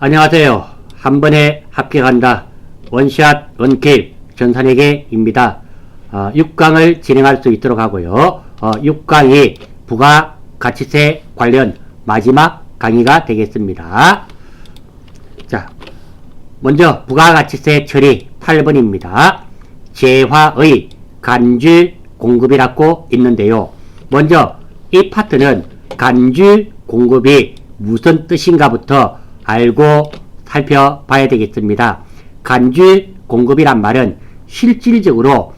안녕하세요. 한 번에 합격한다. 원샷 원킬 전산회계입니다. 6강을 진행할 수 있도록 하고요. 6강이 부가가치세 관련 마지막 강의가 되겠습니다. 자, 먼저 부가가치세 처리 8번입니다. 재화의 간주 공급이라고 있는데요. 먼저 이 파트는 간주 공급이 무슨 뜻인가부터 알고 살펴봐야 되겠습니다. 간주 공급이란 말은 실질적으로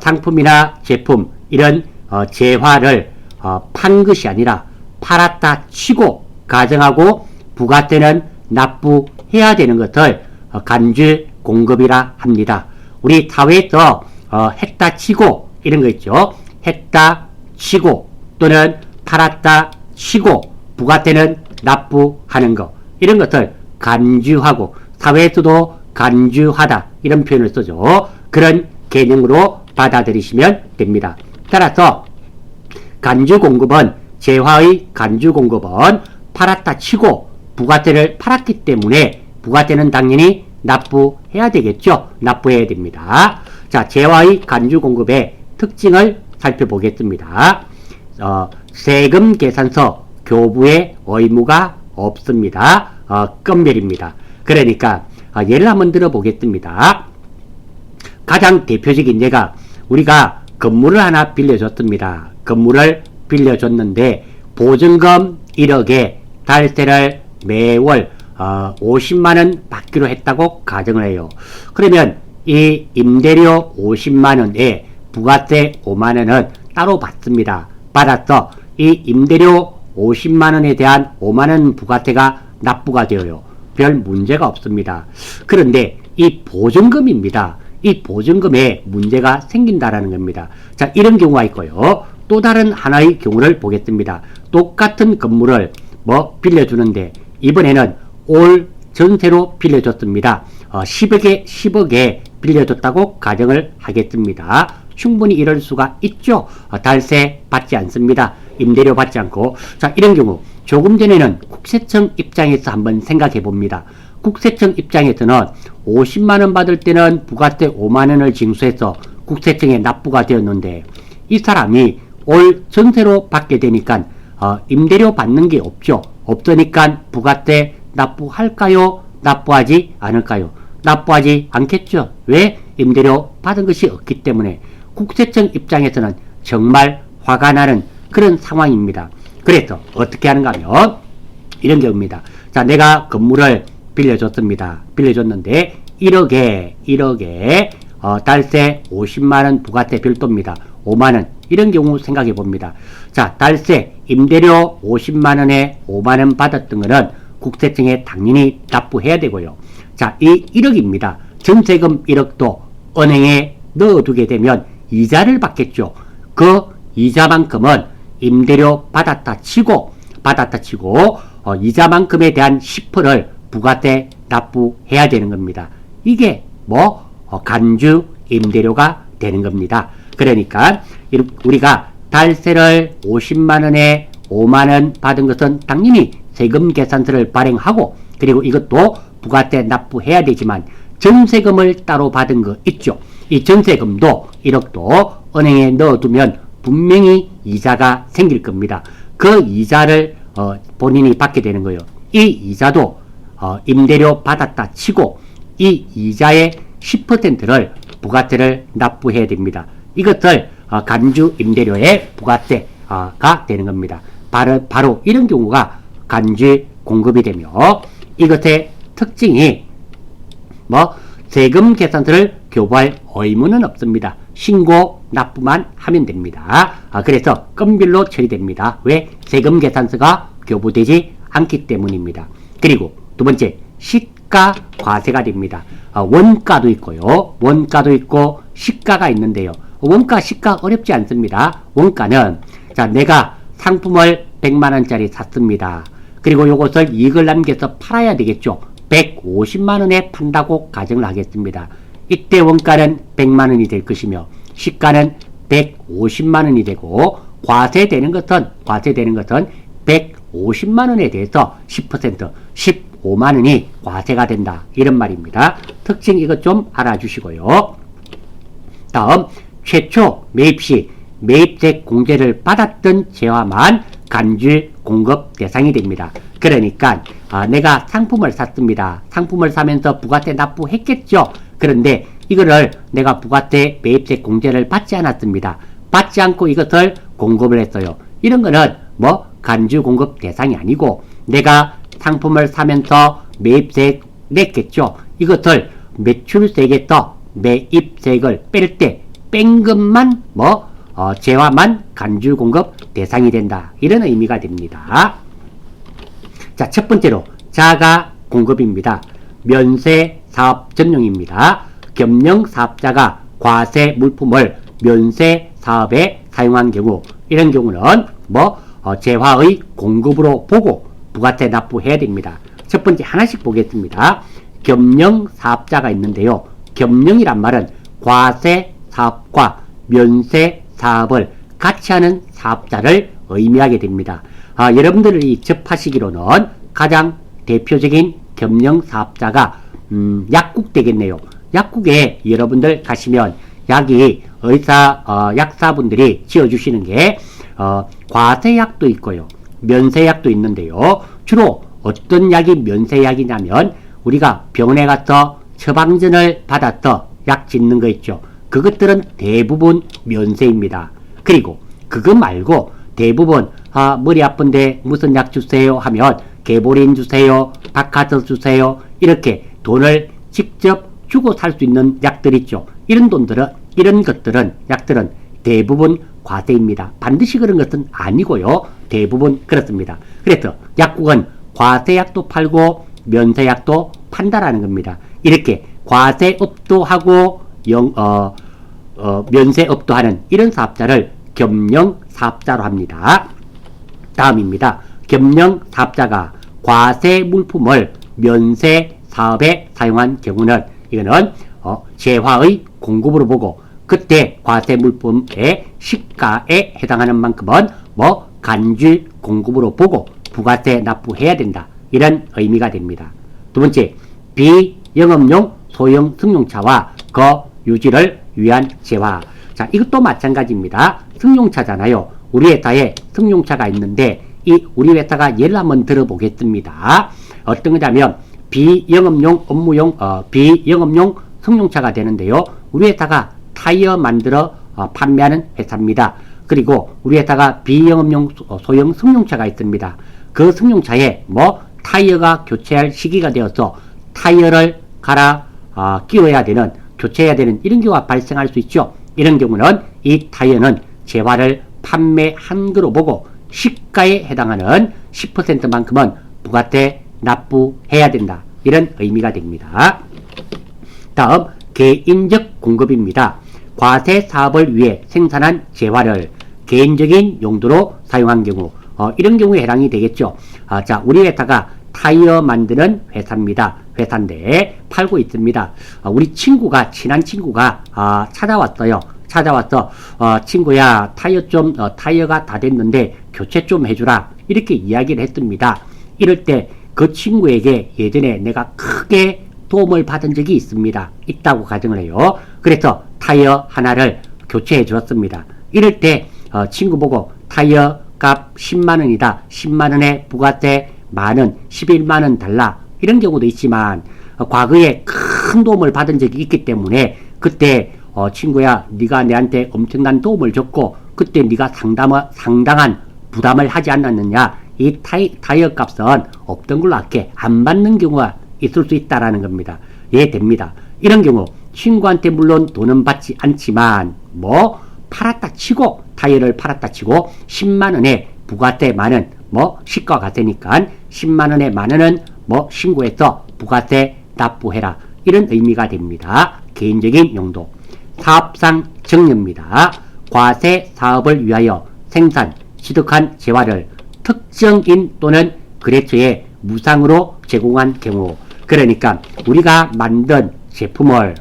상품이나 제품 이런 재화를 판 것이 아니라 팔았다 치고 가정하고 부가세는 납부해야 되는 것을 간주 공급이라 합니다. 우리 사회에서 했다 치고 이런 거 있죠. 했다 치고 또는 팔았다 치고 부가세는 납부하는 거 이런 것을 간주하고 사회에서도 간주하다 이런 표현을 쓰죠. 그런 개념으로 받아들이시면 됩니다. 따라서 간주공급은 재화의 간주공급은 팔았다 치고 부가세를 팔았기 때문에 부가세는 당연히 납부해야 되겠죠. 납부해야 됩니다. 자, 재화의 간주공급의 특징을 살펴보겠습니다. 세금 계산서 교부의 의무가 없습니다. 건멸입니다. 그러니까 예를 한번 들어보겠습니다. 가장 대표적인 예가 우리가 건물을 하나 빌려줬습니다. 건물을 빌려줬는데 보증금 1억에 달세를 매월 50만원 받기로 했다고 가정을 해요. 그러면 이 임대료 50만원에 부가세 5만원은 따로 받습니다. 받아서 이 임대료 50만원에 대한 5만원 부가세가 납부가 되어요. 별 문제가 없습니다. 그런데 이 보증금입니다. 이 보증금에 문제가 생긴다라는 겁니다. 자, 이런 경우가 있고요. 또 다른 하나의 경우를 보겠습니다. 똑같은 건물을 빌려주는데 이번에는 올 전세로 빌려줬습니다. 10억에 빌려줬다고 가정을 하겠습니다. 충분히 이럴 수가 있죠. 달세 받지 않습니다. 임대료 받지 않고. 자, 이런 경우 조금 전에는 국세청 입장에서 한번 생각해 봅니다. 국세청 입장에서는 50만원 받을 때는 부가세 5만원을 징수해서 국세청에 납부가 되었는데 이 사람이 올 전세로 받게 되니까 임대료 받는 게 없죠. 없으니까 부가세 납부할까요? 납부하지 않을까요? 납부하지 않겠죠. 왜? 임대료 받은 것이 없기 때문에. 국세청 입장에서는 정말 화가 나는 그런 상황입니다. 그래서 어떻게 하는가 하면 이런 경우입니다. 자, 내가 건물을 빌려줬습니다. 빌려줬는데 1억에 달세 50만원 부가세 별도입니다. 5만원 이런 경우 생각해 봅니다. 자, 달세 임대료 50만원에 5만원 받았던 거는 국세청에 당연히 납부해야 되고요. 자, 이 1억입니다. 전세금 1억도 은행에 넣어두게 되면 이자를 받겠죠. 그 이자만큼은 임대료 받았다 치고 이자만큼에 대한 10%를 부가세 납부해야 되는 겁니다. 이게 간주 임대료가 되는 겁니다. 그러니까 우리가 달세를 50만원에 5만원 받은 것은 당연히 세금 계산서를 발행하고 그리고 이것도 부가세 납부해야 되지만 전세금을 따로 받은 거 있죠. 이 전세금도 1억도 은행에 넣어두면 분명히 이자가 생길 겁니다. 그 이자를 본인이 받게 되는 거예요. 이 이자도 임대료 받았다 치고 이 이자의 10%를 부가세를 납부해야 됩니다. 이것을 간주 임대료의 부가세가 되는 겁니다. 바로 이런 경우가 간주 공급이 되며 이것의 특징이 세금 계산서를 교부할 의무는 없습니다. 신고 납부만 하면 됩니다. 그래서 건별로 처리됩니다. 왜? 세금 계산서가 교부되지 않기 때문입니다. 그리고 두 번째, 시가 과세가 됩니다. 원가도 있고요. 원가도 있고 시가가 있는데요. 원가, 시가 어렵지 않습니다. 원가는 자, 내가 상품을 100만원짜리 샀습니다. 그리고 이것을 이익을 남겨서 팔아야 되겠죠. 150만원에 판다고 가정을 하겠습니다. 이때 원가는 100만원이 될 것이며 시가는 150만원이 되고 과세되는 것은 150만원에 대해서 10% 5만 원이 과세가 된다. 이런 말입니다. 특징 이것 좀 알아주시고요. 다음 최초 매입 시 매입세 공제를 받았던 재화만 간주 공급 대상이 됩니다. 그러니까 내가 상품을 샀습니다. 상품을 사면서 부가세 납부했겠죠. 그런데 이거를 내가 부가세 매입세 공제를 받지 않았습니다. 받지 않고 이것을 공급을 했어요. 이런 거는 뭐 간주 공급 대상이 아니고 내가 상품을 사면서 매입세 냈겠죠. 이것을 매출세에서 매입세액을 뺄 때 뺀 것만 재화만 간주 공급 대상이 된다. 이런 의미가 됩니다. 자, 첫 번째로 자가 공급입니다. 면세 사업 전용입니다. 겸용 사업자가 과세 물품을 면세 사업에 사용한 경우, 이런 경우는 재화의 공급으로 보고 부가세 납부해야 됩니다. 첫 번째 하나씩 보겠습니다. 겸용 사업자가 있는데요. 겸용이란 말은 과세 사업과 면세 사업을 같이 하는 사업자를 의미하게 됩니다. 여러분들이 접하시기로는 가장 대표적인 겸용 사업자가 약국 되겠네요. 약국에 여러분들 가시면 약이 약사분들이 지어주시는 게 과세약도 있고요. 면세약도 있는데요. 주로 어떤 약이 면세약이냐면 우리가 병원에 가서 처방전을 받아서 약 짓는 거 있죠. 그것들은 대부분 면세입니다. 그리고 그거 말고 대부분 머리 아픈데 무슨 약 주세요 하면 개보린 주세요, 박하서 주세요, 이렇게 돈을 직접 주고 살 수 있는 약들 있죠. 이런 약들은 대부분 과세입니다. 반드시 그런 것은 아니고요. 대부분 그렇습니다. 그래서 약국은 과세약도 팔고 면세약도 판다라는 겁니다. 이렇게 과세업도 하고 면세업도 하는 이런 사업자를 겸용 사업자로 합니다. 다음입니다. 겸용 사업자가 과세 물품을 면세 사업에 사용한 경우는 이거는 재화의 공급으로 보고 그때 과세 물품의 시가에 해당하는 만큼은 간주 공급으로 보고 부가세 납부해야 된다. 이런 의미가 됩니다. 두 번째, 비영업용 소형 승용차와 거 유지를 위한 재화. 자, 이것도 마찬가지입니다. 승용차잖아요. 우리 회사에 승용차가 있는데 이 우리 회사가 예를 한번 들어보겠습니다. 어떤 거냐면 비영업용 비영업용 승용차가 되는데요. 우리 회사가 타이어 만들어 판매하는 회사입니다. 그리고 우리 회사가 비영업용 소형 승용차가 있습니다. 그 승용차에 타이어가 교체할 시기가 되어서 타이어를 끼워야 되는, 교체해야 되는 이런 경우가 발생할 수 있죠. 이런 경우는 이 타이어는 재화를 판매한 거로 보고 시가에 해당하는 10%만큼은 부가세 납부해야 된다. 이런 의미가 됩니다. 다음, 개인적 공급입니다. 과세 사업을 위해 생산한 재화를 개인적인 용도로 사용한 경우, 이런 경우에 해당이 되겠죠. 자, 우리 회사가 타이어 만드는 회사인데 팔고 있습니다. 우리 친한 친구가 찾아왔어요. 찾아와서 친구야, 타이어가 다 됐는데 교체 좀 해주라, 이렇게 이야기를 했습니다. 이럴 때 그 친구에게 예전에 내가 크게 도움을 받은 적이 있다고 가정을 해요. 그래서 타이어 하나를 교체해 주었습니다. 이럴 때 친구 보고 타이어 값 10만원이다. 10만원에 부가세 만원, 11만원 달라. 이런 경우도 있지만 과거에 큰 도움을 받은 적이 있기 때문에 그때 친구야, 네가 내한테 엄청난 도움을 줬고 그때 네가 상당한 부담을 하지 않았느냐. 이 타이어 값은 없던 걸로 할게. 안 받는 경우가 있을 수 있다라는 겁니다. 됩니다. 이런 경우 친구한테 물론 돈은 받지 않지만 팔았다 치고, 타이어를 팔았다 치고 10만원에 부가세 만원, 시가 가세니까 10만원에 만원은 신고해서 부가세 납부해라. 이런 의미가 됩니다. 개인적인 용도. 사업상 정리입니다. 과세 사업을 위하여 생산, 취득한 재화를 특정인 또는 거래처에 무상으로 제공한 경우, 그러니까 우리가 만든 제품을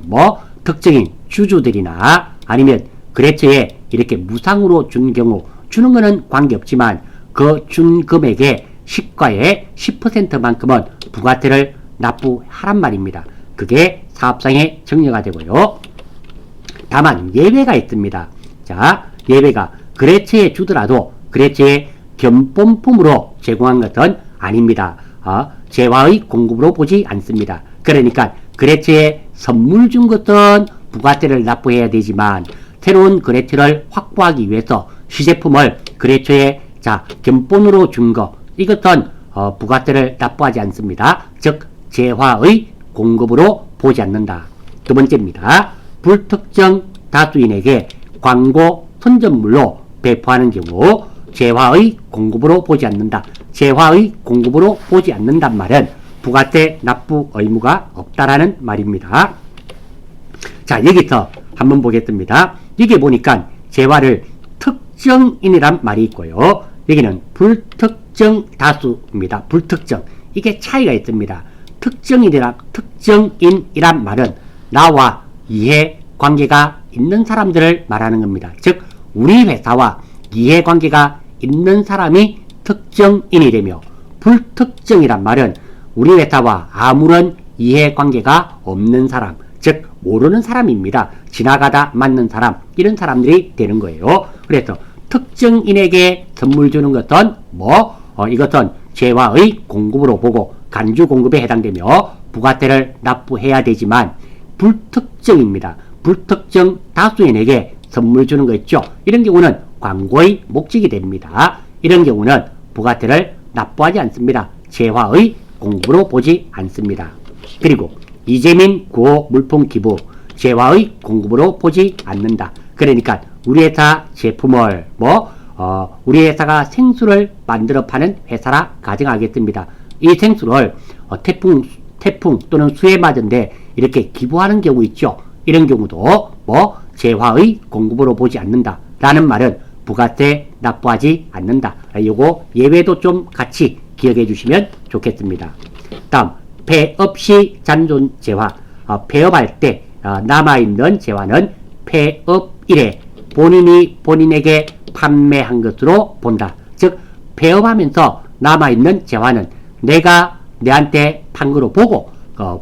특정인 주주들이나 아니면 거래처에 이렇게 무상으로 준 경우, 주는 거는 관계없지만 그 준 금액의 시가의 10%만큼은 부가세를 납부하란 말입니다. 그게 사업상의 정리가 되고요. 다만 예외가 있습니다. 자, 예외가 거래처에 주더라도 거래처에 견본품으로 제공한 것은 아닙니다. 재화의 공급으로 보지 않습니다. 그러니까 거래처에 선물 준 것은 부가세를 납부해야 되지만 새로운 거래처를 확보하기 위해서 시제품을 거래처에 견본으로 준 것, 이것은 부가세를 납부하지 않습니다. 즉 재화의 공급으로 보지 않는다. 두 번째입니다. 불특정 다수인에게 광고 선전물로 배포하는 경우 재화의 공급으로 보지 않는다. 재화의 공급으로 보지 않는단 말은 부가세 납부 의무가 없다라는 말입니다. 자, 여기서 한번 보겠습니다. 여기 보니까 재화를 특정인이란 말이 있고요. 여기는 불특정 다수입니다. 불특정. 이게 차이가 있습니다. 특정인이란 말은 나와 이해관계가 있는 사람들을 말하는 겁니다. 즉 우리 회사와 이해관계가 있는 사람이 특정인이라며, 불특정이란 말은 우리 회사와 아무런 이해관계가 없는 사람, 즉 모르는 사람입니다. 지나가다 맞는 사람, 이런 사람들이 되는 거예요. 그래서 특정인에게 선물 주는 것은 이것은 재화의 공급으로 보고 간주 공급에 해당되며 부가세를 납부해야 되지만 불특정입니다. 불특정 다수인에게 선물 주는 거 있죠. 이런 경우는 광고의 목적이 됩니다. 이런 경우는 부가세를 납부하지 않습니다. 재화의 공급으로 보지 않습니다. 그리고 이재민 구호 물품 기부, 재화의 공급으로 보지 않는다. 그러니까 우리 회사 제품을 우리 회사가 생수를 만들어 파는 회사라 가정하겠습니다. 이 생수를 태풍 또는 수해 맞은데 이렇게 기부하는 경우 있죠. 이런 경우도 재화의 공급으로 보지 않는다 라는 말은 부가세 납부하지 않는다. 요거 예외도 좀 같이 기억해 주시면 좋겠습니다. 다음, 폐업 시 잔존 재화. 폐업할 때 남아있는 재화는 폐업일에 본인에게 판매한 것으로 본다. 즉 폐업하면서 남아있는 재화는 내가 내한테 판 거로 보고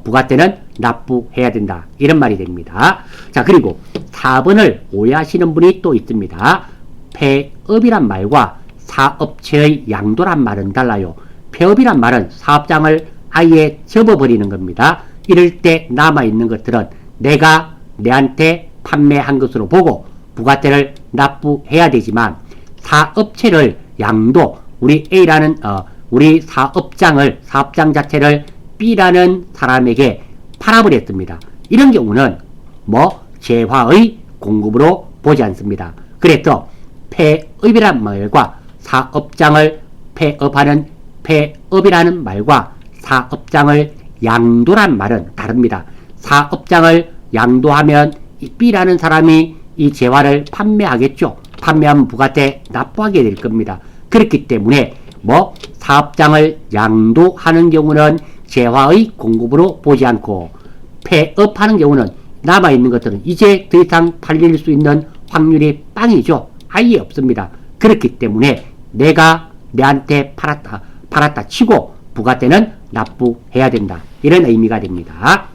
부가세는 납부해야 된다. 이런 말이 됩니다. 자, 그리고 4번을 오해하시는 분이 또 있습니다. 폐업이란 말과 사업체의 양도란 말은 달라요. 폐업이란 말은 사업장을 아예 접어버리는 겁니다. 이럴 때 남아있는 것들은 내가 내한테 판매한 것으로 보고 부가세를 납부해야 되지만 사업체를 양도, 우리 A라는 우리 사업장 자체를 B라는 사람에게 팔아버렸습니다. 이런 경우는 재화의 공급으로 보지 않습니다. 그래서 폐업이란 말과 사업장을 폐업하는 폐업이라는 말과 사업장을 양도란 말은 다릅니다. 사업장을 양도하면 이 B라는 사람이 이 재화를 판매하겠죠. 판매하면 부가세 납부하게 될 겁니다. 그렇기 때문에 사업장을 양도하는 경우는 재화의 공급으로 보지 않고 폐업하는 경우는 남아있는 것들은 이제 더 이상 팔릴 수 있는 확률이 빵이죠. 아예 없습니다. 그렇기 때문에 내가 내한테 팔았다 치고 부가세는 납부해야 된다. 이런 의미가 됩니다.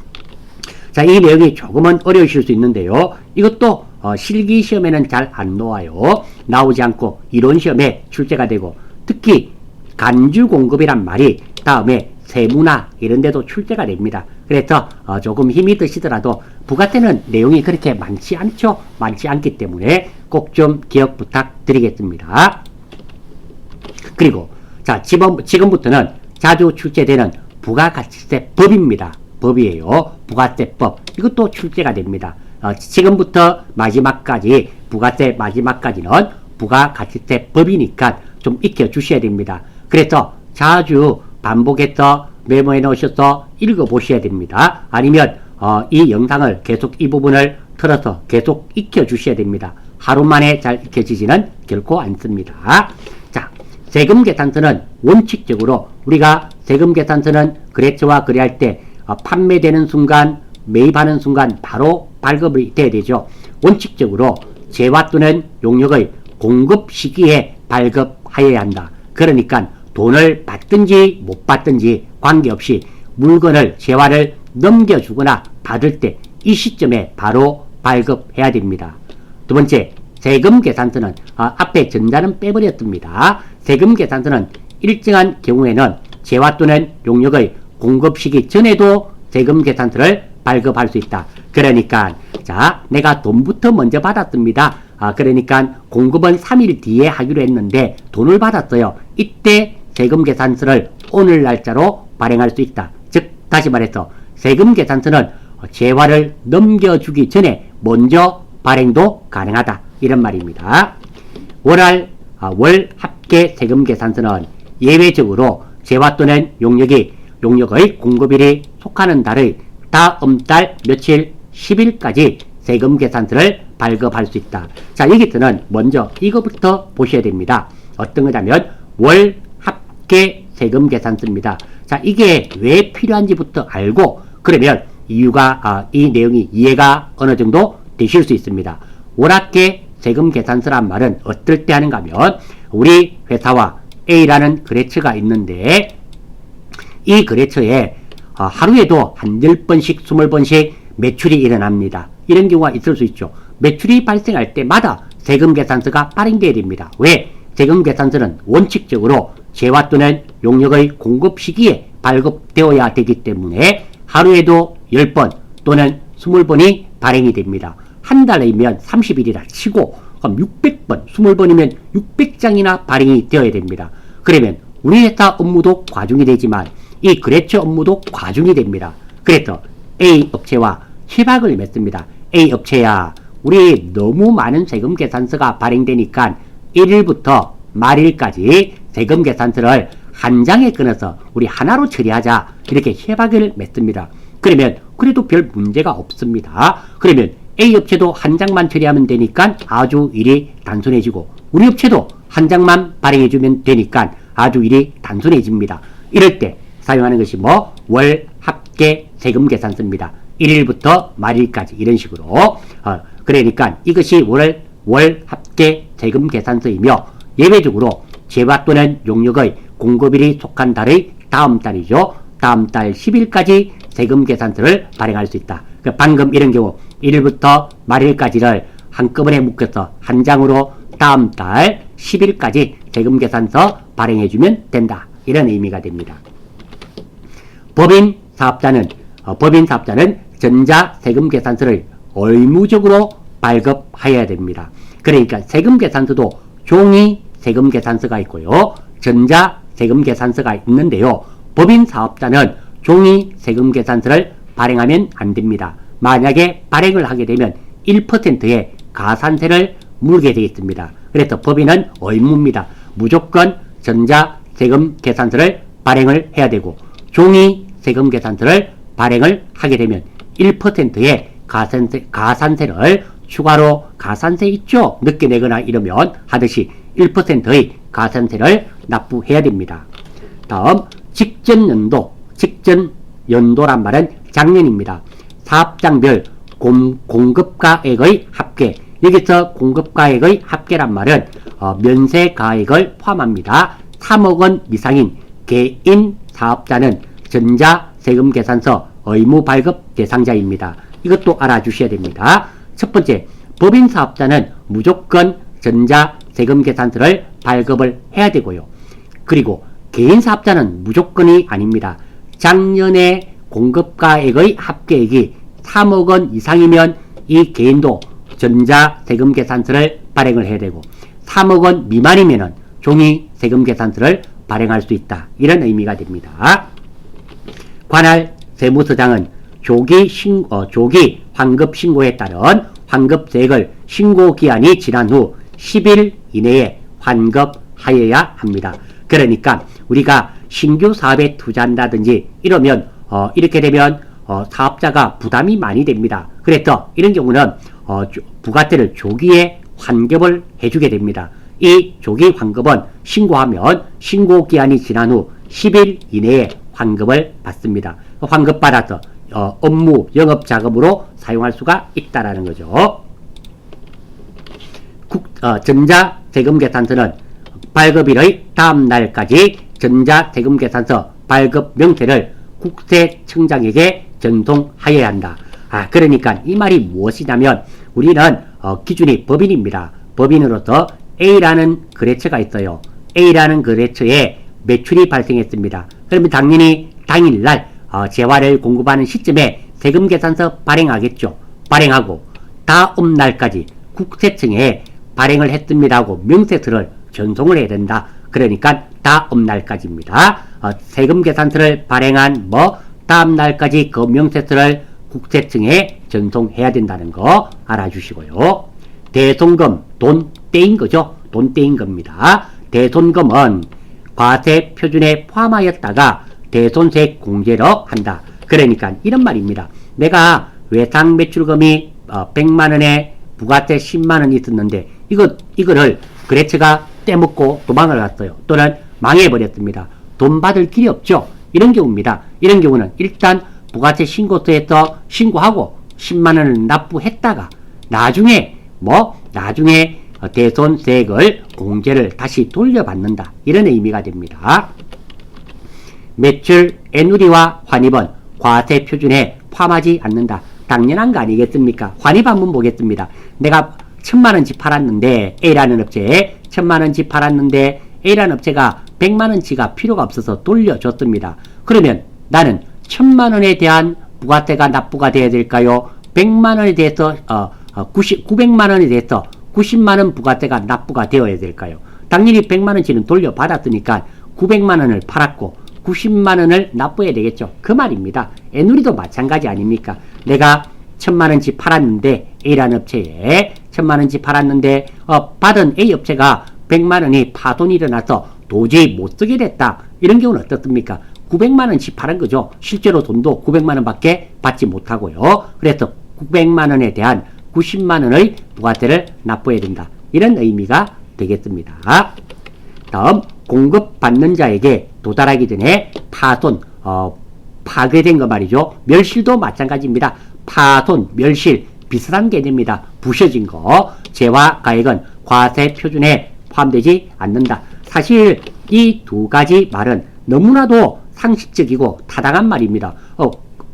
자, 이 내용이 조금은 어려우실 수 있는데요. 이것도 실기 시험에는 잘 안 나와요. 나오지 않고 이론 시험에 출제가 되고, 특히 간주 공급이란 말이 다음에 세무나 이런 데도 출제가 됩니다. 그래서 조금 힘이 드시더라도 부가세는 내용이 그렇게 많지 않죠. 많지 않기 때문에 꼭 좀 기억 부탁드리겠습니다. 그리고 자, 지금부터는 자주 출제되는 부가가치세법입니다. 법이에요. 부가세법. 이것도 출제가 됩니다. 지금부터 마지막까지, 부가세 마지막까지는 부가가치세법이니까 좀 익혀주셔야 됩니다. 그래서 자주 반복해서 메모해 놓으셔서 읽어보셔야 됩니다. 아니면 이 영상을 계속 이 부분을 틀어서 계속 익혀주셔야 됩니다. 하루 만에 잘 익혀지지는 결코 않습니다. 자, 세금계산서는 원칙적으로 우리가 세금계산서는 거래처와 거래할 때 판매되는 순간, 매입하는 순간 바로 발급이 돼야 되죠. 원칙적으로 재화 또는 용역의 공급 시기에 발급하여야 한다. 그러니까 돈을 받든지 못 받든지 관계없이 물건을 재화를 넘겨주거나 받을 때 이 시점에 바로 발급해야 됩니다. 두 번째, 세금 계산서는 앞에 전자는 빼버렸습니다. 세금 계산서는 일정한 경우에는 재화 또는 용역의 공급 시기 전에도 세금 계산서를 발급할 수 있다. 그러니까 자, 내가 돈부터 먼저 받았습니다. 그러니까 공급은 3일 뒤에 하기로 했는데 돈을 받았어요. 이때 세금 계산서를 오늘 날짜로 발행할 수 있다. 즉 다시 말해서 세금 계산서는 재화를 넘겨주기 전에 먼저 발행도 가능하다. 이런 말입니다. 월 합계 세금 계산서는 예외적으로 재화 또는 용역의 공급일이 속하는 달의 다음 달 며칠 10일까지 세금 계산서를 발급할 수 있다. 자, 여기서는 먼저 이거부터 보셔야 됩니다. 어떤 거냐면 월 합계 세금 계산서입니다. 자, 이게 왜 필요한지부터 알고 그러면 이유가 이 내용이 이해가 어느 정도 되실 수 있습니다. 월합계 세금 계산서란 말은 어떨 때 하는가 하면 우리 회사와 A라는 거래처가 있는데 이 거래처에 하루에도 한 10번씩 20번씩 매출이 일어납니다. 이런 경우가 있을 수 있죠. 매출이 발생할 때마다 세금 계산서가 발행되어야 됩니다. 왜? 세금 계산서는 원칙적으로 재화 또는 용역의 공급 시기에 발급되어야 되기 때문에 하루에도 10번 또는 20번이 발행이 됩니다. 한 달이면 30일이라 치고 그럼 600번, 20번이면 600장이나 발행이 되어야 됩니다. 그러면 우리 회사 업무도 과중이 되지만 이 거래처 업무도 과중이 됩니다. 그래서 A 업체와 협약을 맺습니다. A 업체야, 우리 너무 많은 세금 계산서가 발행되니까 1일부터 말일까지 세금 계산서를 한 장에 끊어서 우리 하나로 처리하자. 이렇게 협약을 맺습니다. 그러면 그래도 별 문제가 없습니다. 그러면 A 업체도 한 장만 처리하면 되니까 아주 일이 단순해지고 우리 업체도 한 장만 발행해주면 되니까 아주 일이 단순해집니다. 이럴 때 사용하는 것이 월 합계 세금 계산서입니다. 1일부터 말일까지 이런 식으로 그러니까 이것이 월 합계 세금 계산서이며 예외적으로 재화 또는 용역의 공급일이 속한 달의 다음 달이죠. 다음 달 10일까지 세금 계산서를 발행할 수 있다. 방금 이런 경우 1일부터 말일까지를 한꺼번에 묶어서 한 장으로 다음 달 10일까지 세금 계산서 발행해주면 된다. 이런 의미가 됩니다. 법인 사업자는 전자 세금 계산서를 의무적으로 발급하여야 됩니다. 그러니까 세금 계산서도 종이 세금 계산서가 있고요. 전자 세금 계산서가 있는데요. 법인 사업자는 종이 세금 계산서를 발행하면 안 됩니다. 만약에 발행을 하게 되면 1%의 가산세를 물게 되어 있습니다. 그래서 법인은 의무입니다. 무조건 전자 세금 계산서를 발행을 해야 되고 종이 세금 계산서를 발행을 하게 되면 1%의 가산세를 추가로 가산세 있죠? 늦게 내거나 이러면 하듯이 1%의 가산세를 납부해야 됩니다. 다음 직전연도란 말은 작년입니다. 사업장별 공급가액의 합계. 여기서 공급가액의 합계란 말은 면세가액을 포함합니다. 3억 원 이상인 개인 사업자는 전자세금계산서 의무 발급 대상자입니다. 이것도 알아주셔야 됩니다. 첫 번째, 법인 사업자는 무조건 전자세금계산서를 발급을 해야 되고요. 그리고 개인 사업자는 무조건이 아닙니다. 작년에 공급가액의 합계액이 3억 원 이상이면 이 개인도 전자세금계산서를 발행을 해야 되고 3억 원 미만이면 종이 세금계산서를 발행할 수 있다. 이런 의미가 됩니다. 관할 세무서장은 조기 환급 신고에 따른 환급세액을 신고기한이 지난 후 10일 이내에 환급하여야 합니다. 그러니까 우리가 신규 사업에 투자한다든지 이러면 이렇게 되면 사업자가 부담이 많이 됩니다. 그래서 이런 경우는 부가세를 조기에 환급을 해주게 됩니다. 이 조기 환급은 신고하면 신고기한이 지난 후 10일 이내에 환급을 받습니다. 환급받아서 업무 영업자금으로 사용할 수가 있다라는 거죠. 전자세금계산서는 발급일의 다음 날까지 전자세금계산서 발급 명세를 국세청장에게 전송하여야 한다. 그러니까 이 말이 무엇이냐면 우리는 기준이 법인입니다. 법인으로서 A라는 거래처가 있어요. A라는 거래처에 매출이 발생했습니다. 그러면 당연히 당일날 재화를 공급하는 시점에 세금계산서 발행하겠죠. 발행하고 다음 날까지 국세청에 발행을 했습니다 하고 명세서를 전송을 해야 된다. 그러니까 다음 날까지입니다. 세금계산서를 발행한 다음 날까지 그 명세서를 국세청에 전송해야 된다는 거 알아주시고요. 대손금, 돈 떼인 거죠. 돈 떼인 겁니다. 대손금은 과세 표준에 포함하였다가 대손세 공제로 한다. 그러니까 이런 말입니다. 내가 외상 매출금이 100만원에 부가세 10만원 있었는데 이거를 거래처가 떼먹고 도망을 갔어요. 또는 망해버렸습니다. 돈 받을 길이 없죠. 이런 경우입니다. 이런 경우는 일단 부가세 신고서에서 신고하고 10만원을 납부했다가 나중에 대손세액을 공제를 다시 돌려받는다. 이런 의미가 됩니다. 매출, 애누리와 환입은 과세 표준에 포함하지 않는다. 당연한 거 아니겠습니까? 환입 한번 보겠습니다. 내가 1000만원치 팔았는데 A라는 업체에 1000만원치 팔았는데 A라는 업체가 100만원치가 필요가 없어서 돌려줬습니다. 그러면 나는 1000만원에 대한 부가세가 납부가 돼야 될까요? 100만원에 대해서 900만원에 대해서 90만원 부가세가 납부가 되어야 될까요? 당연히 100만원치는 돌려받았으니까 900만원을 팔았고 90만원을 납부해야 되겠죠. 그 말입니다. 애누리도 마찬가지 아닙니까? 내가 1000만원치 팔았는데 A라는 업체에 1000만원치 팔았는데 받은 A 업체가 100만원이 파손이 일어나서 도저히 못 쓰게 됐다. 이런 경우는 어떻습니까? 900만원치 팔은 거죠. 실제로 돈도 900만원 밖에 받지 못하고요. 그래서 900만원에 대한 90만원의 부가세를 납부해야 된다. 이런 의미가 되겠습니다. 다음, 공급받는 자에게 도달하기 전에 파손, 파괴된 거 말이죠. 멸실도 마찬가지입니다. 파손, 멸실, 비슷한 개념입니다. 부셔진 거, 재화 가액은 과세 표준에 포함되지 않는다. 사실 이 두 가지 말은 너무나도 상식적이고 타당한 말입니다.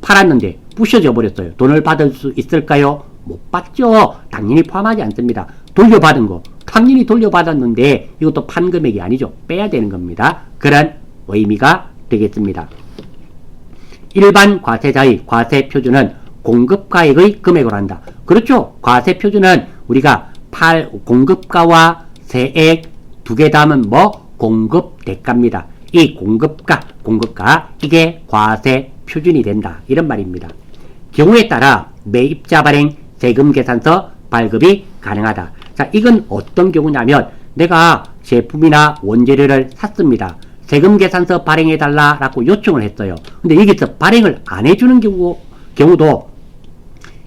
팔았는데 부셔져 버렸어요. 돈을 받을 수 있을까요? 못 받죠. 당연히 포함하지 않습니다. 돌려받은 거 당연히 돌려받았는데 이것도 판 금액이 아니죠. 빼야 되는 겁니다. 그런 의미가 되겠습니다. 일반 과세자의 과세 표준은 공급가액의 금액으로 한다. 그렇죠. 과세 표준은 우리가 공급가와 세액 두 개 다음은 공급 대가입니다. 이 공급가 이게 과세 표준이 된다. 이런 말입니다. 경우에 따라 매입자 발행 세금계산서 발급이 가능하다. 자, 이건 어떤 경우냐면 내가 제품이나 원재료를 샀습니다. 세금계산서 발행해달라 라고 요청을 했어요. 근데 여기서 발행을 안 해주는 경우도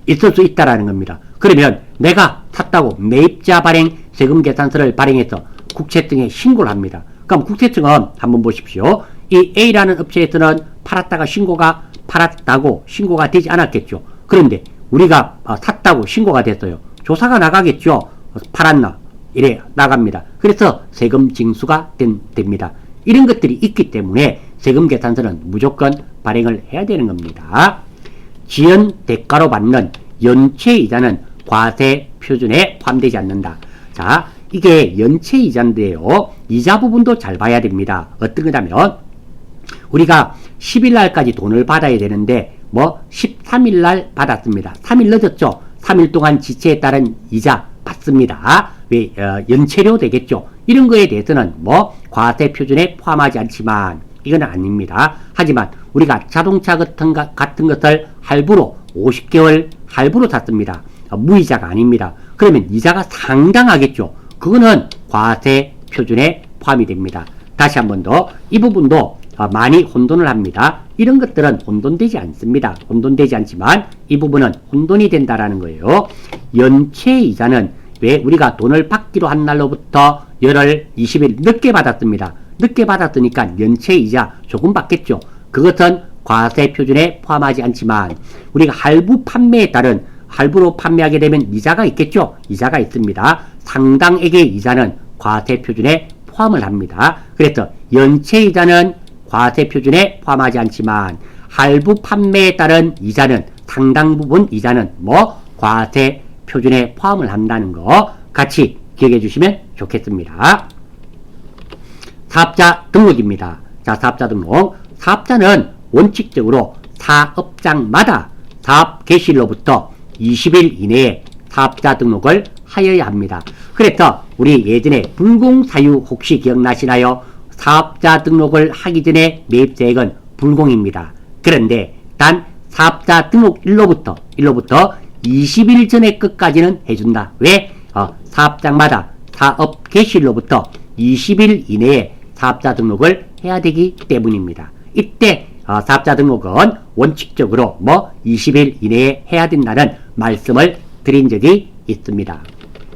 있을 수 있다라는 겁니다. 그러면 내가 샀다고 매입자 발행 세금계산서를 발행해서 국세청에 신고를 합니다. 그럼 국세청은 한번 보십시오. 이 A라는 업체에서는 팔았다고 신고가 되지 않았겠죠. 그런데 우리가 샀다고 신고가 됐어요. 조사가 나가겠죠. 팔았나? 이래 나갑니다. 그래서 세금 징수가 됩니다. 이런 것들이 있기 때문에 세금계산서는 무조건 발행을 해야 되는 겁니다. 지연 대가로 받는 연체이자는 과세 표준에 포함되지 않는다. 자, 이게 연체이자인데요. 이자 부분도 잘 봐야 됩니다. 어떤 거냐면 우리가 10일날까지 돈을 받아야 되는데 13일날 받았습니다. 3일 늦었죠. 3일 동안 지체에 따른 이자 받습니다. 왜 연체료 되겠죠. 이런 거에 대해서는 과세 표준에 포함하지 않지만 이건 아닙니다. 하지만 우리가 자동차 같은 것을 할부로 50개월 할부로 샀습니다. 무이자가 아닙니다. 그러면 이자가 상당하겠죠. 그거는 과세 표준에 포함이 됩니다. 다시 한 번 더 이 부분도 많이 혼돈을 합니다. 이런 것들은 혼돈되지 않습니다. 혼돈되지 않지만 이 부분은 혼돈이 된다라는 거예요. 연체이자는 왜 우리가 돈을 받기로 한 날로부터 열흘 20일 늦게 받았습니다. 늦게 받았으니까 연체이자 조금 받겠죠. 그것은 과세 표준에 포함하지 않지만 우리가 할부 판매에 따른 할부로 판매하게 되면 이자가 있겠죠. 이자가 있습니다. 상당액의 이자는 과세 표준에 포함을 합니다. 그래서 연체이자는 과세표준에 포함하지 않지만 할부 판매에 따른 이자는 상당 부분 이자는 뭐 과세표준에 포함을 한다는 거 같이 기억해 주시면 좋겠습니다. 사업자 등록입니다. 자, 사업자 등록. 사업자는 원칙적으로 사업장마다 사업 개시일로부터 20일 이내에 사업자 등록을 하여야 합니다. 그래서 우리 예전에 불공사유 혹시 기억나시나요? 사업자 등록을 하기 전에 매입세액은 불공입니다. 그런데 단 사업자 등록일로부터 20일 전의 끝까지는 해준다. 왜? 사업장마다 사업 개시일로부터 20일 이내에 사업자 등록을 해야 되기 때문입니다. 이때 사업자 등록은 원칙적으로 20일 이내에 해야 된다는 말씀을 드린 적이 있습니다.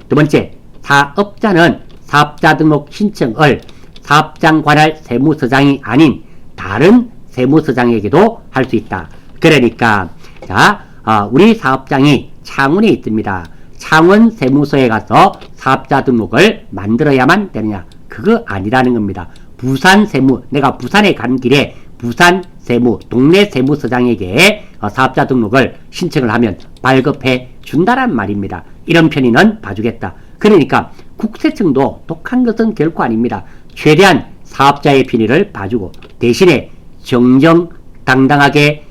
두 번째, 사업자는 사업자 등록 신청을 사업장 관할 세무서장이 아닌 다른 세무서장에게도 할 수 있다. 그러니까 자, 우리 사업장이 창원에 있습니다. 창원 세무서에 가서 사업자 등록을 만들어야만 되느냐? 그거 아니라는 겁니다. 부산 세무, 내가 부산에 간 길에 부산 세무, 동네 세무서장에게 사업자 등록을 신청을 하면 발급해 준다란 말입니다. 이런 편의는 봐주겠다. 그러니까 국세청도 독한 것은 결코 아닙니다. 최대한 사업자의 편의를 봐주고 대신에 정정당당하게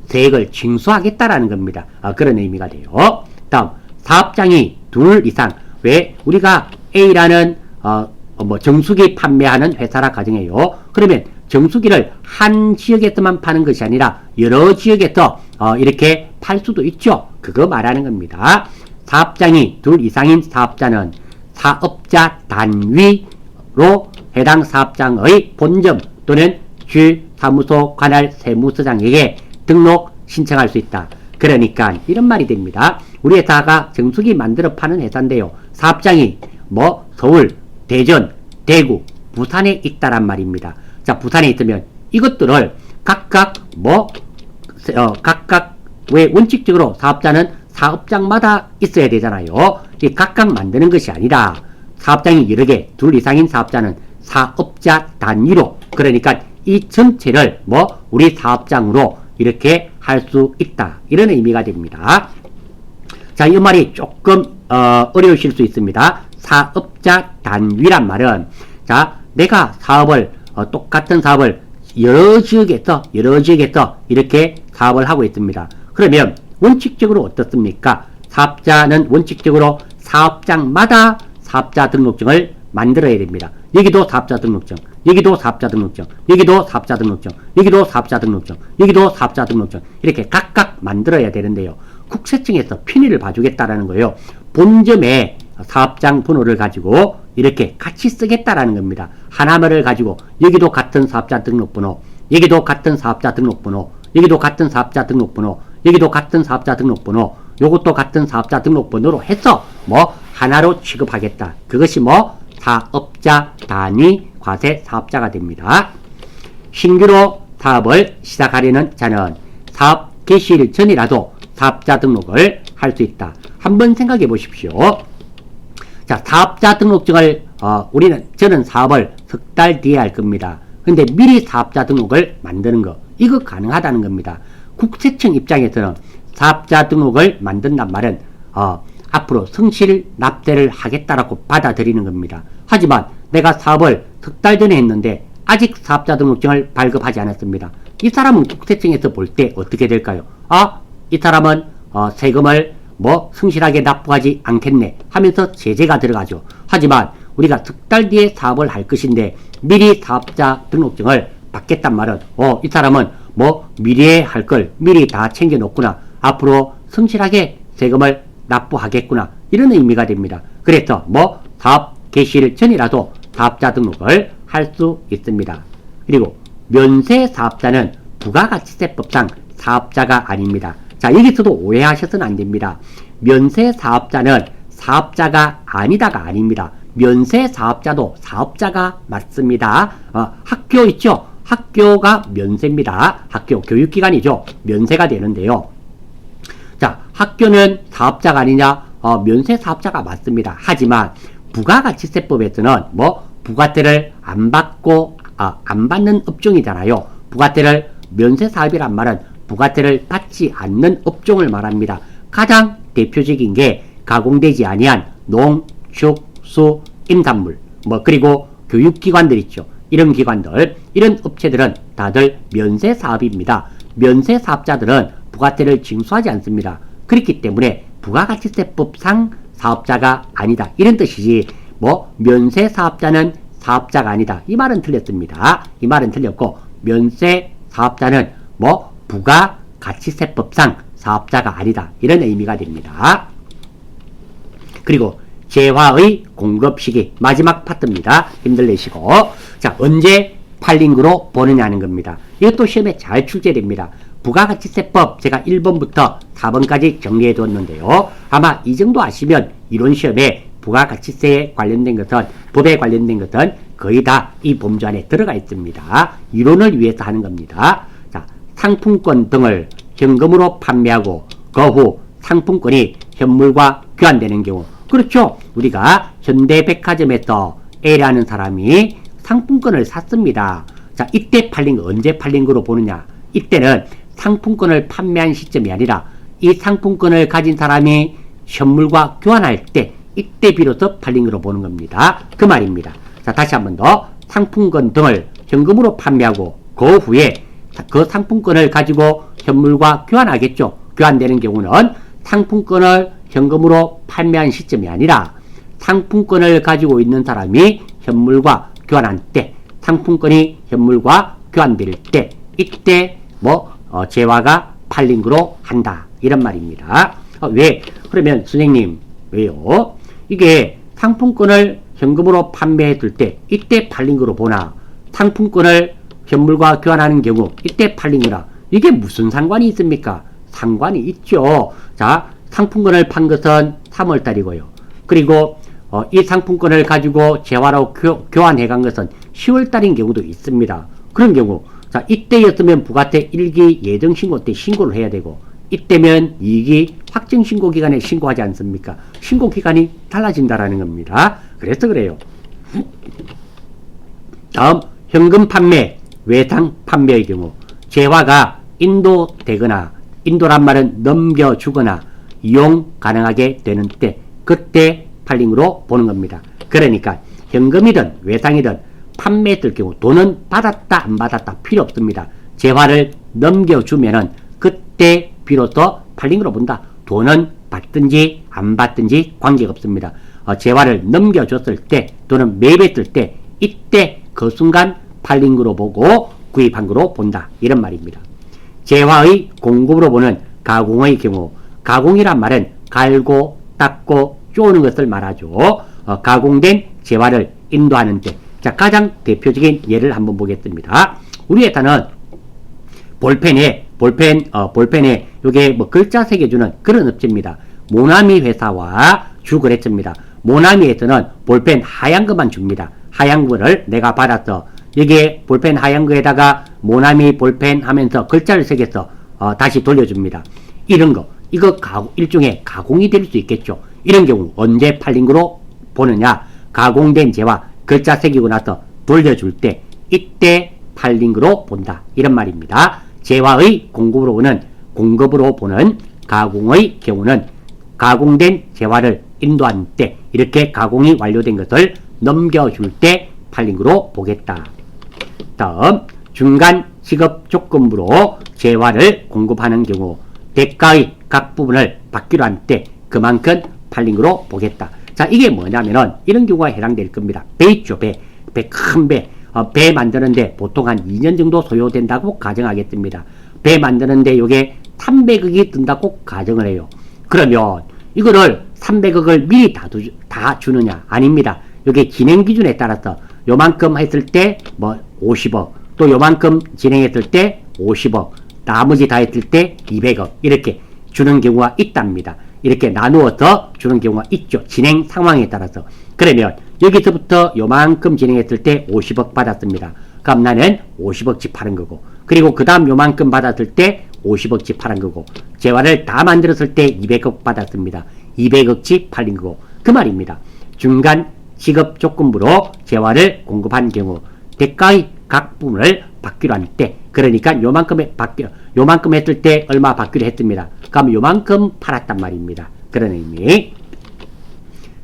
세액을 징수하겠다라는 겁니다. 그런 의미가 돼요. 다음, 사업장이 둘 이상. 왜? 우리가 A라는 정수기 판매하는 회사라 가정해요. 그러면 정수기를 한 지역에서만 파는 것이 아니라 여러 지역에서 이렇게 팔 수도 있죠. 그거 말하는 겁니다. 사업장이 둘 이상인 사업자는 사업자 단위로 해당 사업장의 본점 또는 주 사무소 관할 세무서장에게 등록 신청할 수 있다. 그러니까 이런 말이 됩니다. 우리 회사가 정수기 만들어 파는 회사인데요. 사업장이 서울, 대전, 대구, 부산에 있다란 말입니다. 자, 부산에 있으면 이것들을 각각 왜 원칙적으로 사업자는 사업장마다 있어야 되잖아요. 이 각각 만드는 것이 아니라 사업장이 여러 개, 둘 이상인 사업자는 사업자 단위로, 그러니까 이 전체를 우리 사업장으로 이렇게 할 수 있다. 이런 의미가 됩니다. 자, 이 말이 조금 어려우실 수 있습니다. 사업자 단위란 말은 자, 내가 사업을 똑같은 사업을 여러 지역에서 이렇게 사업을 하고 있습니다. 그러면 원칙적으로 어떻습니까? 사업자는 원칙적으로 사업장마다 사업자 등록증을 만들어야 됩니다. 여기도 사업자 등록증, 여기도 사업자 등록증, 여기도 사업자 등록증, 여기도 사업자 등록증, 여기도 사업자 등록증, 이렇게 각각 만들어야 되는데요. 국세청에서 편의를 봐주겠다라는 거예요. 본점에 사업장 번호를 가지고 이렇게 같이 쓰겠다라는 겁니다. 하나만을 가지고 여기도 같은 사업자 등록번호, 여기도 같은 사업자 등록번호, 여기도 같은 사업자 등록번호, 여기도 같은 사업자 등록번호, 요것도 같은 사업자 등록번호로 해서 하나로 취급하겠다. 그것이 사업자 단위 과세 사업자가 됩니다. 신규로 사업을 시작하려는 자는 사업 개시일 전이라도 사업자 등록을 할 수 있다. 한번 생각해 보십시오. 자, 사업자 등록증을 저는 사업을 석 달 뒤에 할 겁니다. 근데 미리 사업자 등록을 만드는 거, 이거 가능하다는 겁니다. 국세청 입장에서는 사업자 등록을 만든단 말은 앞으로 성실 납세를 하겠다라고 받아들이는 겁니다. 하지만 내가 사업을 석 달 전에 했는데 아직 사업자 등록증을 발급하지 않았습니다. 이 사람은 국세청에서 볼 때 어떻게 될까요? 이 사람은 세금을 성실하게 납부하지 않겠네 하면서 제재가 들어가죠. 하지만 우리가 석 달 뒤에 사업을 할 것인데 미리 사업자 등록증을 받겠단 말은 이 사람은 미래에 할 걸 미리 다 챙겨 놓구나, 앞으로 성실하게 세금을 납부하겠구나, 이런 의미가 됩니다. 그래서 사업 개시일 전이라도 사업자 등록을 할 수 있습니다. 그리고 면세 사업자는 부가가치세법상 사업자가 아닙니다. 자, 여기서도 오해하셔서는 안 됩니다. 면세 사업자는 사업자가 아니다가 아닙니다. 면세 사업자도 사업자가 맞습니다. 학교 있죠? 학교가 면세입니다. 학교 교육기관이죠. 면세가 되는데요. 자, 학교는 사업자가 아니냐? 면세 사업자가 맞습니다. 하지만 부가가치세법에서는 뭐 부가세를 안 받고 안 받는 업종이잖아요. 부가세를 면세사업이란 말은 부가세를 받지 않는 업종을 말합니다. 가장 대표적인 게 가공되지 아니한 농, 축, 수, 임산물 뭐 그리고 교육기관들 있죠. 이런 기관들, 이런 업체들은 다들 면세사업입니다. 면세사업자들은 부가세를 징수하지 않습니다. 그렇기 때문에 부가가치세법상 사업자가 아니다. 이런 뜻이지 뭐 면세사업자는 사업자가 아니다. 이 말은 틀렸습니다. 이 말은 틀렸고 면세사업자는 뭐 부가가치세법상 사업자가 아니다. 이런 의미가 됩니다. 그리고 재화의 공급 시기 마지막 파트입니다. 힘들내시고 자 언제 팔링으로 보느냐는 겁니다. 이것도 시험에 잘 출제됩니다. 부가가치세법 제가 1번부터 4번까지 정리해 두었는데요. 아마 이 정도 아시면 이론 시험에 부가가치세에 관련된 것은 법에 관련된 것은 거의 다 이 범주 안에 들어가 있습니다. 이론을 위해서 하는 겁니다. 자, 상품권 등을 현금으로 판매하고 그 후 상품권이 현물과 교환되는 경우 그렇죠. 우리가 현대백화점에서 A라는 사람이 상품권을 샀습니다. 자, 이때 팔린 거 언제 팔린 거로 보느냐? 이때는 상품권을 판매한 시점이 아니라 이 상품권을 가진 사람이 현물과 교환할 때 이때 비로소 팔린 거로 보는 겁니다. 그 말입니다. 자, 다시 한 번 더 상품권 등을 현금으로 판매하고 그 후에 그 상품권을 가지고 현물과 교환하겠죠. 교환되는 경우는 상품권을 현금으로 판매한 시점이 아니라 상품권을 가지고 있는 사람이 현물과 교환한 때 상품권이 현물과 교환될 때 이때 뭐 재화가 팔린 거로 한다. 이런 말입니다. 왜? 그러면 선생님 왜요? 이게 상품권을 현금으로 판매했을 때 이때 팔린 거로 보나 상품권을 현물과 교환하는 경우 이때 팔린 거라 이게 무슨 상관이 있습니까? 상관이 있죠. 자, 상품권을 판 것은 3월달이고요. 그리고 이 상품권을 가지고 재화로 교환해 간 것은 10월달인 경우도 있습니다. 그런 경우 자 이때였으면 부가세 1기 예정신고 때 신고를 해야 되고 이때면 2기 확정신고기간에 신고하지 않습니까? 신고기간이 달라진다라는 겁니다. 그래서 그래요. 다음 현금 판매, 외상 판매의 경우 재화가 인도되거나 인도란 말은 넘겨주거나 이용 가능하게 되는 때 그때 팔링으로 보는 겁니다. 그러니까 현금이든 외상이든 판매했을 경우 돈은 받았다 안 받았다 필요 없습니다. 재화를 넘겨주면은 그때 비로소 팔링으로 본다. 돈은 받든지 안 받든지 관계가 없습니다. 재화를 넘겨줬을 때 또는 매입했을 때 이때 그 순간 팔링으로 보고 구입한 거로 본다. 이런 말입니다. 재화의 공급으로 보는 가공의 경우 가공이란 말은 갈고 닦고 쪼는 것을 말하죠. 가공된 재화를 인도하는 때 자 가장 대표적인 예를 한번 보겠습니다. 우리 회사는 볼펜에 요게 뭐 글자 새겨주는 그런 업체입니다. 모나미 회사와 주거래처입니다. 모나미에서는 볼펜 하얀 것만 줍니다. 하얀 거를 내가 받아서 여기에 볼펜 하얀 거에다가 모나미 볼펜 하면서 글자를 새겨서 다시 돌려줍니다. 이런 거 이거 일종의 가공이 될 수 있겠죠. 이런 경우 언제 팔린 거로 보느냐? 가공된 재화 글자 새기고 나서 돌려줄 때 이때 팔린 거로 본다. 이런 말입니다. 재화의 공급으로 보는 가공의 경우는 가공된 재화를 인도한 때 이렇게 가공이 완료된 것을 넘겨줄 때 팔린 거로 보겠다. 다음 중간 지급 조건부로 재화를 공급하는 경우 대가의 각 부분을 받기로 한 때 그만큼 팔린 거로 보겠다. 자, 이게 뭐냐면은 이런 경우가 해당될 겁니다. 배 있죠, 배. 큰 배. 배 만드는데 보통 한 2년 정도 소요된다고 가정하겠습니다. 배 만드는데 요게 300억이 든다고 가정을 해요. 그러면 이거를 300억을 미리 다 주느냐? 아닙니다. 요게 진행 기준에 따라서 요만큼 했을 때 뭐 50억, 또 요만큼 진행했을 때 50억, 나머지 다 했을 때 200억 이렇게 주는 경우가 있답니다. 이렇게 나누어서 주는 경우가 있죠. 진행 상황에 따라서. 그러면 여기서부터 요만큼 진행했을 때 50억 받았습니다. 그럼 나는 50억치 파는 거고 그리고 그 다음 요만큼 받았을 때 50억치 파는 거고 재화를 다 만들었을 때 200억 받았습니다. 200억치 팔린 거고 그 말입니다. 중간 시급 조건부로 재화를 공급한 경우 대가의 각 부분을 받기로 할 때, 그러니까 요만큼 했을 때 얼마 받기로 했습니다. 그럼 요만큼 팔았단 말입니다. 그런 의미.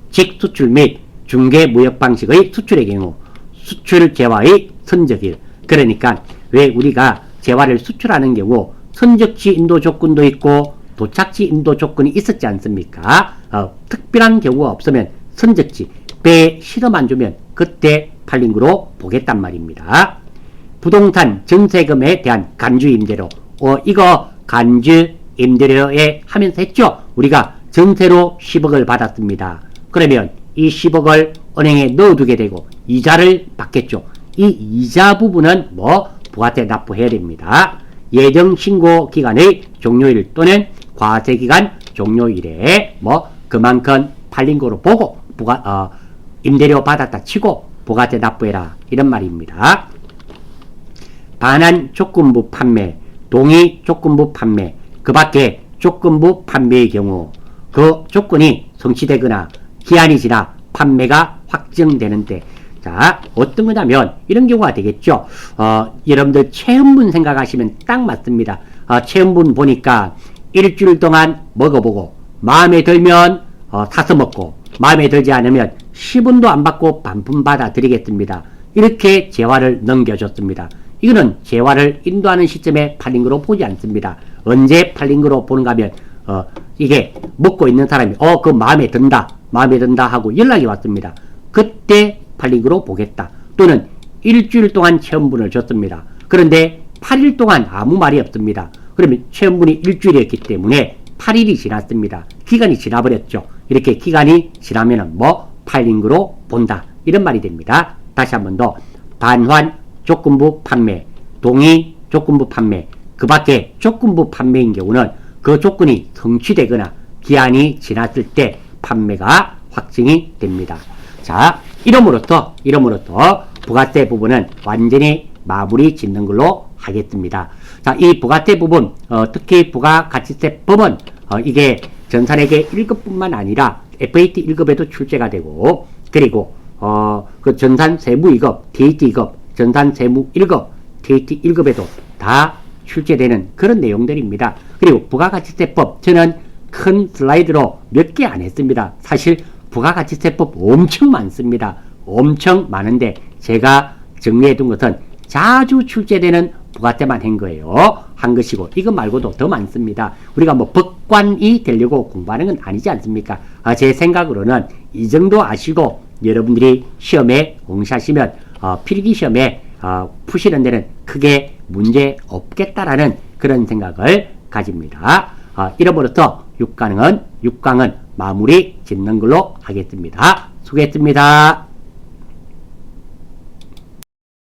직수출 및 중개무역 방식의 수출의 경우 수출 재화의 선적일. 그러니까 왜 우리가 재화를 수출하는 경우 선적지 인도 조건도 있고 도착지 인도 조건이 있었지 않습니까? 특별한 경우가 없으면 선적지 배에 실어만 주면 그때 팔린 거로 보겠단 말입니다. 부동산 전세금에 대한 간주 임대료. 이거 간주 임대료에 하면서 했죠. 우리가 전세로 10억을 받았습니다. 그러면 이 10억을 은행에 넣어두게 되고 이자를 받겠죠. 이 이자 부분은 부가세 납부해야 됩니다. 예정 신고 기간의 종료일 또는 과세 기간 종료일에 그만큼 팔린 거로 보고 임대료 받았다 치고 부가세 납부해라, 이런 말입니다. 반환 조건부 판매, 동의 조건부 판매, 그 밖에 조건부 판매의 경우 그 조건이 성취되거나 기한이 지나 판매가 확정되는데, 자, 어떤 거냐면 이런 경우가 되겠죠. 여러분들 체험분 생각하시면 딱 맞습니다. 체험분 보니까 일주일 동안 먹어보고 마음에 들면 사서 먹고 마음에 들지 않으면 10원도 안 받고 반품 받아 드리겠습니다. 이렇게 재화를 넘겨줬습니다. 이거는 재화를 인도하는 시점에 팔린 거로 보지 않습니다. 언제 팔린 거로 보는가 하면 이게 먹고 있는 사람이 그 마음에 든다 하고 연락이 왔습니다. 그때 팔린 거로 보겠다. 또는 일주일 동안 체험분을 줬습니다. 그런데 8일 동안 아무 말이 없습니다. 그러면 체험분이 일주일이었기 때문에 8일이 지났습니다. 기간이 지나버렸죠. 이렇게 기간이 지나면은 팔린 거로 본다, 이런 말이 됩니다. 다시 한 번 더. 반환 조건부 판매, 동의 조건부 판매, 그 밖에 조건부 판매인 경우는 그 조건이 성취되거나 기한이 지났을 때 판매가 확정이 됩니다. 자, 이러므로써 부가세 부분은 완전히 마무리 짓는 걸로 하겠습니다. 자, 이 부가세 부분, 특히 부가가치세법은 이게 전산회계 1급뿐만 아니라 FAT 1급에도 출제가 되고, 그리고 그 전산 세무 2급, TAT 2급, 전산 세무 1급, TAT 1급에도 다 출제되는 그런 내용들입니다. 그리고 부가가치세법, 저는 큰 슬라이드로 몇 개 안 했습니다. 사실 부가가치세법 엄청 많습니다. 엄청 많은데 제가 정리해 둔 것은 자주 출제되는 부가세만 한 것이고, 이거 말고도 더 많습니다. 우리가 법관이 되려고 공부하는 건 아니지 않습니까? 제 생각으로는 이 정도 아시고 여러분들이 시험에 응시하시면 필기 시험에 푸시는 데는 크게 문제 없겠다라는 그런 생각을 가집니다. 이러므로써 6강은 마무리 짓는 걸로 하겠습니다. 수고했습니다.